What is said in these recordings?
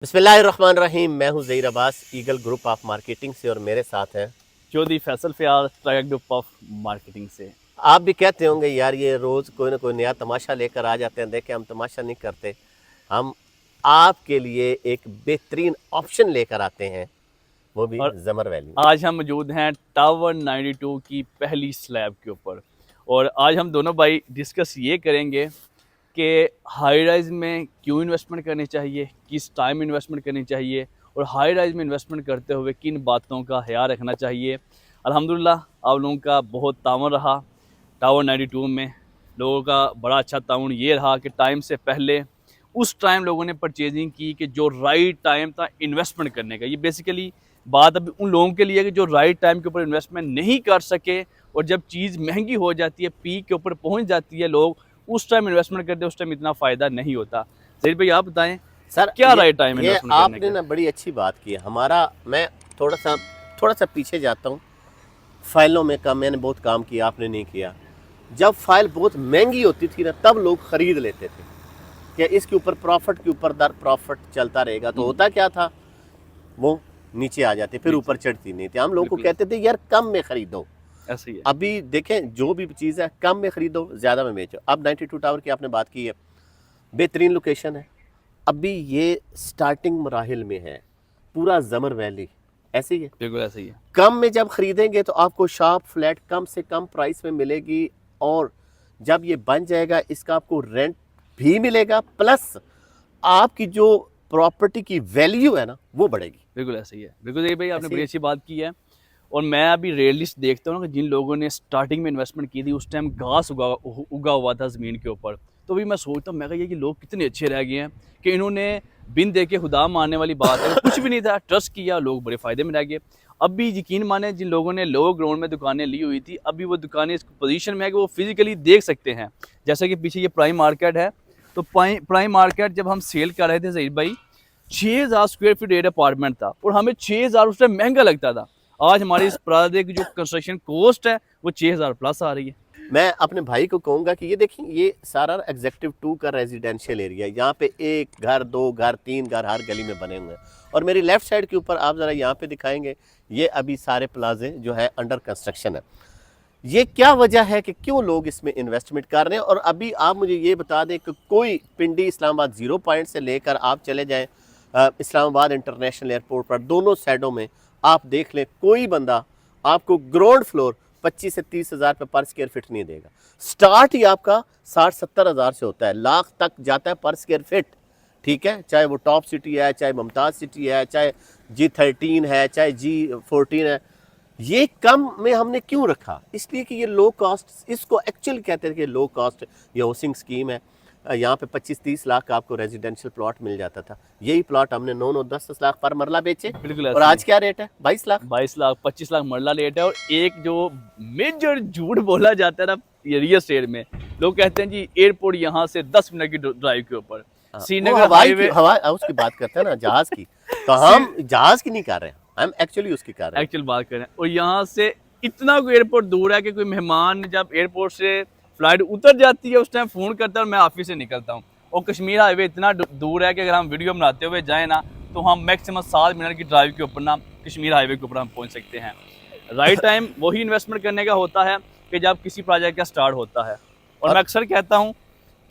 बिस्मिल्लाहिर्रहमानिर्रहीम। मैं हूं Zaheer Abbas, Eagle Group of Marketing से, और मेरे साथ हैं Chaudhry Faisal Fayyaz, Track Group of Marketing से। आप। भी कहते होंगे यार ये रोज़ कोई ना कोई नया तमाशा लेकर आ जाते हैं। देखें, हम तमाशा नहीं करते, हम आपके लिए एक बेहतरीन ऑप्शन लेकर आते हैं, वो भी और ज़मर वैली। आज हम मौजूद हैं टावर 92 की पहली स्लैब के ऊपर। और आज हम दोनों भाई डिस्कस ये करेंगे कि हाई राइज में क्यों इन्वेस्टमेंट करनी चाहिए, किस टाइम इन्वेस्टमेंट करनी चाहिए, और हाई राइज में इन्वेस्टमेंट करते हुए किन बातों का ख्याल रखना चाहिए। अल्हम्दुलिल्लाह आप लोगों का बहुत तावन रहा टावर 92 में। लोगों का बड़ा अच्छा ताउन ये रहा कि टाइम से पहले उस टाइम लोगों ने परचेजिंग की कि जो राइट टाइम था इन्वेस्टमेंट करने का। ये बेसिकली बात अभी उन लोगों के लिए है कि जो राइट टाइम के ऊपर इन्वेस्टमेंट नहीं कर सके, और जब चीज़ महंगी हो जाती है, पीक के ऊपर पहुंच जाती है, लोग उस टाइम इन्वेस्टमेंट करते हैं, उस टाइम इतना फ़ायदा नहीं होता। ज़हीर भाई आप बताएं सर, क्या राइट टाइम है ये इन्वेस्टमेंट करने आपने का। ना बड़ी अच्छी बात की है। हमारा मैं थोड़ा सा पीछे जाता हूँ। फाइलों में मैंने बहुत काम किया, आपने नहीं किया। जब फाइल बहुत महंगी होती थी ना, तब लोग खरीद लेते थे कि इसके ऊपर प्रॉफिट के ऊपर दर प्रॉफिट चलता रहेगा। तो होता क्या था, वो नीचे आ जाती, फिर ऊपर चढ़ती नहीं थी। हम लोगों को बिल्कुल कहते थे यार कम में खरीदो। ऐसे ही है। अभी देखें, जो भी चीज़ है कम में खरीदो, ज़्यादा में बेचो। अब 92 टावर की आपने बात की है, बेहतरीन लोकेशन है। अभी ये स्टार्टिंग मराहिल में है, पूरा ज़मर वैली ऐसे ही है। बिल्कुल ऐसे ही है। कम में जब खरीदेंगे तो आपको शॉप फ्लैट कम से कम प्राइस में मिलेगी, और जब ये बन जाएगा इसका आपको रेंट भी मिलेगा, प्लस आपकी जो प्रॉपर्टी की वैल्यू है ना, वो बढ़ेगी। बिल्कुल ऐसे ही है। बिल्कुल ज़हीर भाई आपने ऐसे बड़ी अच्छी बात की है। और मैं अभी रेयरलिस्ट देखता हूँ ना कि जिन लोगों ने स्टार्टिंग में इन्वेस्टमेंट की थी, उस टाइम घास उगा हुआ था ज़मीन के ऊपर। तो भी मैं सोचता हूँ, मैं कहा ये कि लोग कितने अच्छे रह गए हैं कि इन्होंने बिन देखे खुदा मानने वाली बात है, कुछ भी नहीं था, ट्रस्ट किया, लोग बड़े फ़ायदे में रह गए। अब भी यकीन माने जिन लोगों ने लोअर ग्राउंड में दुकानें ली हुई थी, अभी वो दुकानें इस पोजीशन में है कि वो फिजिकली देख सकते हैं। जैसा कि पीछे ये प्राइम मार्केट है, तो प्राइम मार्केट जब हम सेल कर रहे थे ज़हीर भाई, 6,000 स्क्वायर फीट एरिया अपार्टमेंट था, और हमें 6,000 उस टाइम महंगा लगता था। आज हमारी इस प्राइवेट की जो कंस्ट्रक्शन कॉस्ट है वो 6,000 प्लस आ रही है। मैं अपने भाई को कहूँगा कि ये देखिए, ये सारा एग्जेक्टिव 2 का रेजिडेंशियल एरिया है। यहाँ पे एक घर, दो घर, तीन घर हर गली में बने हुए हैं। और मेरी लेफ्ट साइड के ऊपर आप ज़रा यहाँ पे दिखाएंगे, ये अभी सारे प्लाजे जो है अंडर कंस्ट्रक्शन है। ये क्या वजह है कि क्यों लोग इसमें इन्वेस्टमेंट कर रहे हैं? और अभी आप मुझे ये बता दें कि कोई पिंडी इस्लामाबाद 0 पॉइंट से लेकर आप चले जाएं इस्लामाबाद इंटरनेशनल एयरपोर्ट पर, दोनों साइडों में आप देख लें, कोई बंदा आपको ग्राउंड फ्लोर 25 से 30 हज़ार पर स्क्वायर फिट नहीं देगा। स्टार्ट ही आपका 60-70 हज़ार से होता है, लाख तक जाता है पर स्क्वायर फिट। ठीक है, चाहे वो टॉप सिटी है, चाहे मुमताज़ सिटी है, चाहे G13 है, चाहे G14 है। ये कम में हमने क्यों रखा? इसलिए कि ये लो कॉस्ट, इसको एक्चुअली कहते हैं कि लो कॉस्ट ये हाउसिंग स्कीम है। यहाँ पे 25-30 लाख का आपको रेजिडेंशियल प्लॉट मिल जाता था। यही प्लॉट हमने 9-9, 10-10 लाख पर मरला बेचे, बिल्कुल और ऐसे ही आज है। क्या रेट है? 22 लाख। 22 लाख 25 लाख मरला लेट है। और एक जो मेजर झूठ बोला जाता है ना ये रियल एस्टेट में, लोग कहते हैं जी एयरपोर्ट यहाँ से 10 मिनट की ड्राइव के ऊपर, वो श्रीनगर हाईवे। हवा उसकी बात करते हैं ना, जहाज की। तो हम जहाज की नहीं कर रहे हैं, हम एक्चुअली उसकी कर रहे हैं। एक्चुअल बात करें, और यहाँ से इतना कोई एयरपोर्ट दूर है कि कोई मेहमान जब एयरपोर्ट से फ्लाइट उतर जाती है उस टाइम फ़ोन करता है और मैं ऑफिस से निकलता हूँ। और कश्मीर हाईवे इतना दूर है कि अगर हम वीडियो बनाते हुए जाएँ ना, तो हम मैक्सिमम 7 मिनट की ड्राइव के ऊपर ना कश्मीर हाईवे के ऊपर हम पहुँच सकते हैं। राइट टाइम वही इन्वेस्टमेंट करने का होता है कि जब किसी प्रोजेक्ट का स्टार्ट होता है। और मैं और अक्सर कहता हूँ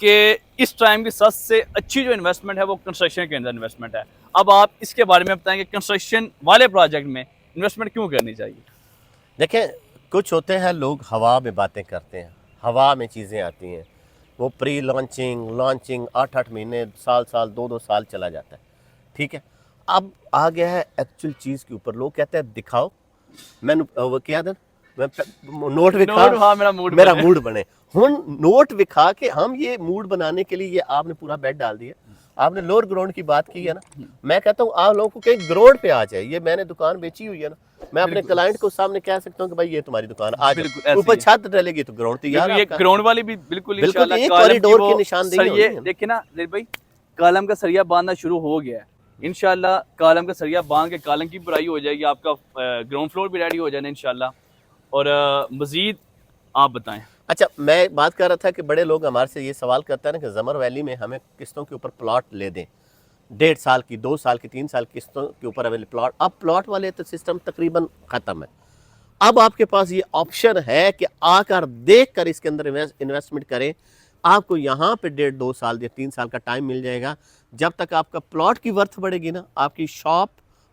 कि इस टाइम की सबसे अच्छी जो इन्वेस्टमेंट है वो कंस्ट्रक्शन के अंदर इन्वेस्टमेंट है। अब आप इसके बारे में बताएं कि कंस्ट्रक्शन वाले प्रोजेक्ट में इन्वेस्टमेंट क्यों करनी चाहिए। देखें, कुछ होते हैं लोग हवा में बातें करते हैं, हवा में चीज़ें आती हैं, वो प्री लॉन्चिंग लॉन्चिंग 8-8 महीने, साल 2-2 साल चला जाता है। ठीक है, अब आ गया है एक्चुअल चीज़ के ऊपर। लोग कहते हैं दिखाओ, मैंने वो क्या था, मैं नोट विखा नोट हाँ मेरा मूड मेरा बने। मूड बने। हुन नोट विखा के हम ये मूड बनाने के लिए ये आपने पूरा बेड डाल दिया। आपने लोअर ग्राउंड की बात की है ना, मैं कहता हूँ आप लोगों को कहीं ग्राउंड पे आ जाए। ये मैंने दुकान बेची हुई है ना, मैं अपने बिल्कुल क्लाइंट को सामने कह सकता हूँ कि भाई ये तुम्हारी दुकान, आ बिल्कुल जाओ। ऐसे ऊपर ही है। छत डलेगी तो ग्राउंड तैयार बिल्कुल है ये आपका। ग्राउंड वाली भी बिल्कुल बिल्कुल, इंशाल्लाह ये कालम की कॉरिडोर वो की निशानदेही सरिये होनी है। देखे ना जलील भाई, कालम का सरिया बांधना शुरू हो गया है। इंशाल्लाह कालम का सरिया बांध के कालम की बुराई हो जाएगी, आपका ग्राउंड फ्लोर भी रेडी हो जाना इंशाल्लाह। और मजीद आप बताएं। अच्छा, मैं बात कर रहा था कि बड़े लोग हमारे से ये सवाल करते हैं ना कि ज़मर वैली में हमें किस्तों के ऊपर प्लॉट ले दें। 1.5 साल की, 2 साल की, 3 साल की किस्तों के ऊपर अवेलेबल प्लॉट। अब प्लॉट वाले तो सिस्टम तकरीबन ख़त्म है। अब आपके पास ये ऑप्शन है कि आकर देख कर इसके अंदर इन्वेस्टमेंट करें। आपको यहाँ पे 1.5-2 साल या 3 साल का टाइम मिल जाएगा। जब तक आपका प्लॉट की वर्थ बढ़ेगी ना, आपकी शॉप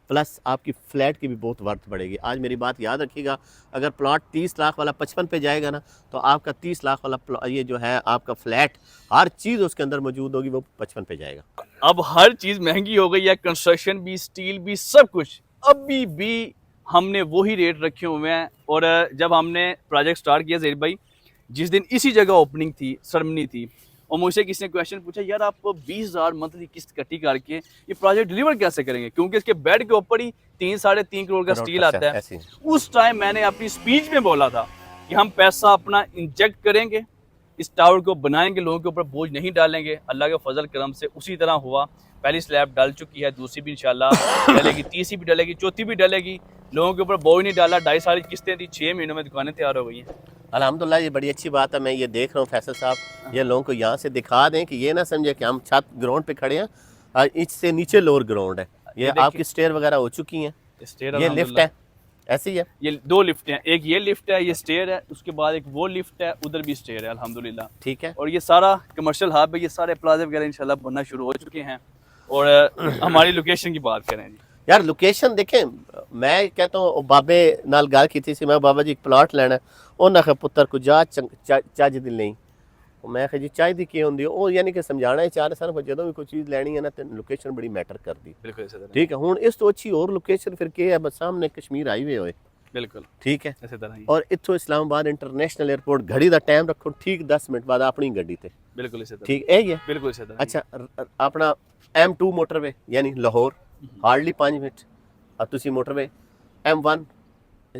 प्लस आपकी फ्लैट की भी बहुत वर्थ बढ़ेगी। आज मेरी बात याद रखिएगा, अगर प्लॉट 30 लाख वाला 55 पे जाएगा ना, तो आपका 30 लाख वाला ये जो है आपका फ्लैट, हर चीज़ उसके अंदर मौजूद होगी, वो 55 पे जाएगा। अब हर चीज़ महंगी हो गई है, कंस्ट्रक्शन भी, स्टील भी, सब कुछ। अभी भी हमने वही रेट रखे हुए हैं। और जब हमने प्रोजेक्ट स्टार्ट किया ज़हीर भाई, जिस दिन इसी जगह ओपनिंग थी, सेरेमनी थी, और मुझसे किसी ने क्वेश्चन पूछा, यार आप 20,000 मंथली किस्त इकट्ठी करके ये प्रोजेक्ट डिलीवर कैसे करेंगे, क्योंकि इसके बेड के ऊपर ही 3-3.5 करोड़ का स्टील आता है। उस टाइम मैंने अपनी स्पीच में बोला था कि हम पैसा अपना इंजेक्ट करेंगे, इस टावर को बनाएंगे, लोगों के ऊपर बोझ नहीं डालेंगे। अल्लाह के फजल करम से उसी तरह हुआ। पहली स्लैब डल चुकी है, दूसरी भी इंशाल्लाह डलेगी, तीसरी भी डलेगी, चौथी भी डलेगी। लोगों के ऊपर बोझ नहीं डाला। 2.5 साल की किस्तें थी, 6 महीनों में दुकानें तैयार हो गई हैं। अल्हम्दुलिल्लाह, ये बड़ी अच्छी बात है। मैं ये देख रहा हूँ फैसल साहब, ये लोगों को यहाँ से दिखा दें कि ये ना समझे कि हम छत ग्राउंड पे खड़े हैं और इससे नीचे लोअर ग्राउंड है। ये आपकी स्टेयर वगैरह हो चुकी हैं, ये लिफ्ट है, ऐसी है। ये 2 लिफ्ट हैं, एक ये लिफ्ट है, ये स्टेयर है, उसके बाद एक वो लिफ्ट है, उधर भी स्टेयर है अल्हम्दुलिल्लाह। ठीक है। और ये सारा कमर्शियल हब है, ये सारे प्लाजा वगैरह इंशाल्लाह बनना शुरू हो चुके हैं। और हमारी लोकेशन की बात करें जी, यार लोकेशन देखें, मैं कहता हूँ बाबे नाल गल की थी, मैं बाबा जी एक प्लाट लेना, उन्हें आखिया पुत्र को जा चज दिल नहीं। मैं आखिया जी चाहिए की होंगी, वो यानी कि समझाना है चाह रहे जो भी कोई चीज़ लैनी है ना, तो लोकेशन बड़ी मैटर करती। बिल्कुल ठीक है। हूँ इस तो अच्छी और लोकेशन फिर क्या है, बस सामने कश्मीर हाईवे होए। बिल्कुल ठीक है। इसी तरह ही। और इत्थों इस्लामाबाद इंटरनेशनल एयरपोर्ट घड़ी का टाइम रखो, ठीक 10 मिनट बाद अपनी गड्डी ते। बिल्कुल इसी तरह। ठीक है ये। बिल्कुल इसी तरह। अच्छा, अपना M2 मोटरवे यानी लाहौर हार्डली 5 मिनट, और तुसी motorway M1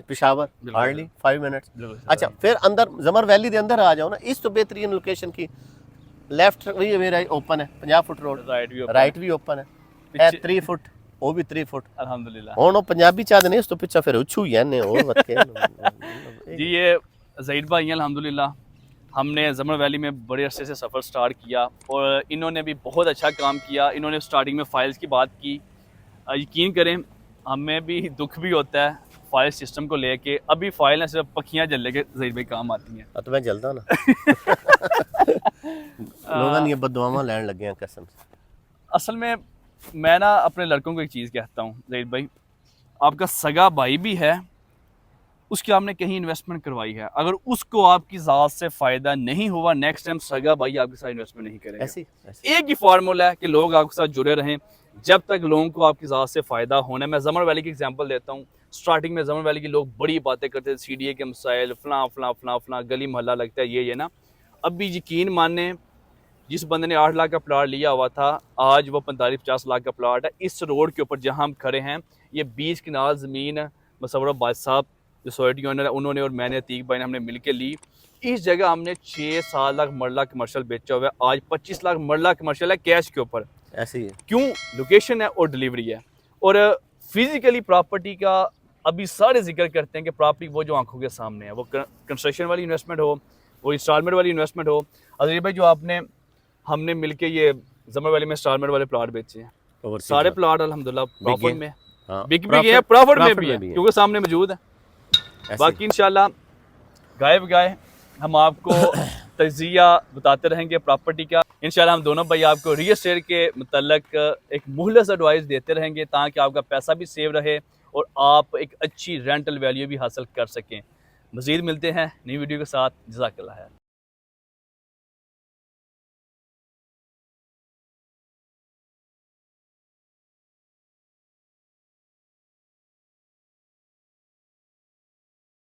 Peshawar hardly 5 minutes. अच्छा, फिर अंदर जमर वैली के अंदर आ जाओ ना, इस तो बेहतरीन लोकेशन की लेफ्ट भी मेरा ओपन है, 50 फुट रोड, राइट भी ओपन है, 3 फुट वो भी 3 फुट अल्हम्दुलिल्लाह। हुण पंजाबी चाहते ने, इस तो पिछा फिर उछू ही ने और वके जी। ये ज़हीर भाई हैं अल्हम्दुलिल्लाह, हमने जमर वैली में बड़े अरसे से सफ़र स्टार्ट किया और इन्होंने भी बहुत अच्छा काम किया। इन्होंने स्टार्टिंग में फ़ाइल्स की बात की। यकीन करें हमें भी दुख भी होता है फाइल सिस्टम को लेके। अभी फाइल ना सिर्फ पखियाँ जलने के ज़हीर भाई काम आती हैं। तो मैं जलदा ना लोगों ये बददुआवां लैन लगे हैं कसम से। असल में मैं ना अपने लड़कों को एक चीज़ कहता हूँ ज़हीर भाई, आपका सगा भाई भी है, उसकी आपने कहीं इन्वेस्टमेंट करवाई है, अगर उसको आपकी ज़ात से फ़ायदा नहीं हुआ, नेक्स्ट टाइम सगा भाई आपके साथ इन्वेस्टमेंट नहीं करेगा। ऐसी एक ही फार्मूला है कि लोग आपके साथ जुड़े रहें जब तक लोगों को आपकी ज़ात से फ़ायदा होना है। मैं जमर वैली की एग्जांपल देता हूँ। स्टार्टिंग में जमर वैली के लोग बड़ी बातें करते थे, CDA के मसाइल, फलां फलां फलां फलां, गली मोहल्ला लगता है ये ना। अभी यकीन माने, जिस बंदे ने 8 लाख का प्लाट लिया हुआ था, आज वो 45-50 लाख का प्लाट है। इस रोड के ऊपर जहाँ हम खड़े हैं, ये 20 कनाल ज़मीन मसवर बाज साहब जो सोसाइटी ओनर है, उन्होंने और मैंने, अतीक भाई ने, हमने मिल के ली। इस जगह हमने 6-7 लाख मरला कमर्शियल बेचा हुआ है। आज 25 लाख मरला कमर्शियल है कैश के ऊपर। ऐसी है। क्यों? लोकेशन है और डिलीवरी है। और फिजिकली प्रॉपर्टी का अभी सारे जिक्र करते हैं कि प्रॉपर्टी वो जो आंखों के सामने है, वो कंस्ट्रक्शन वाली इन्वेस्टमेंट हो, वो इंस्टॉलमेंट वाली इन्वेस्टमेंट हो। अजीर भाई, जो हमने मिलके ये जमर वैली में इंस्टॉलमेंट वाले प्लाट बेचे हैं, सारे प्लाट अल्हम्दुलिल्लाह प्रॉफिट में, बिक भी है, प्रॉफिट में भी है, क्योंकि सामने मौजूद है। बाकी इंशाल्लाह गाय बगाए हम आपको तजिया बताते रहेंगे प्रॉपर्टी का। इंशाल्लाह हम दोनों भाई आपको रियल एस्टेट के मुतल्लक एक मुहलस एडवाइस देते रहेंगे, ताकि आपका पैसा भी सेव रहे और आप एक अच्छी रेंटल वैल्यू भी हासिल कर सकें। मज़ीद मिलते हैं नई वीडियो के साथ। जज़ाकल्लाह खैर।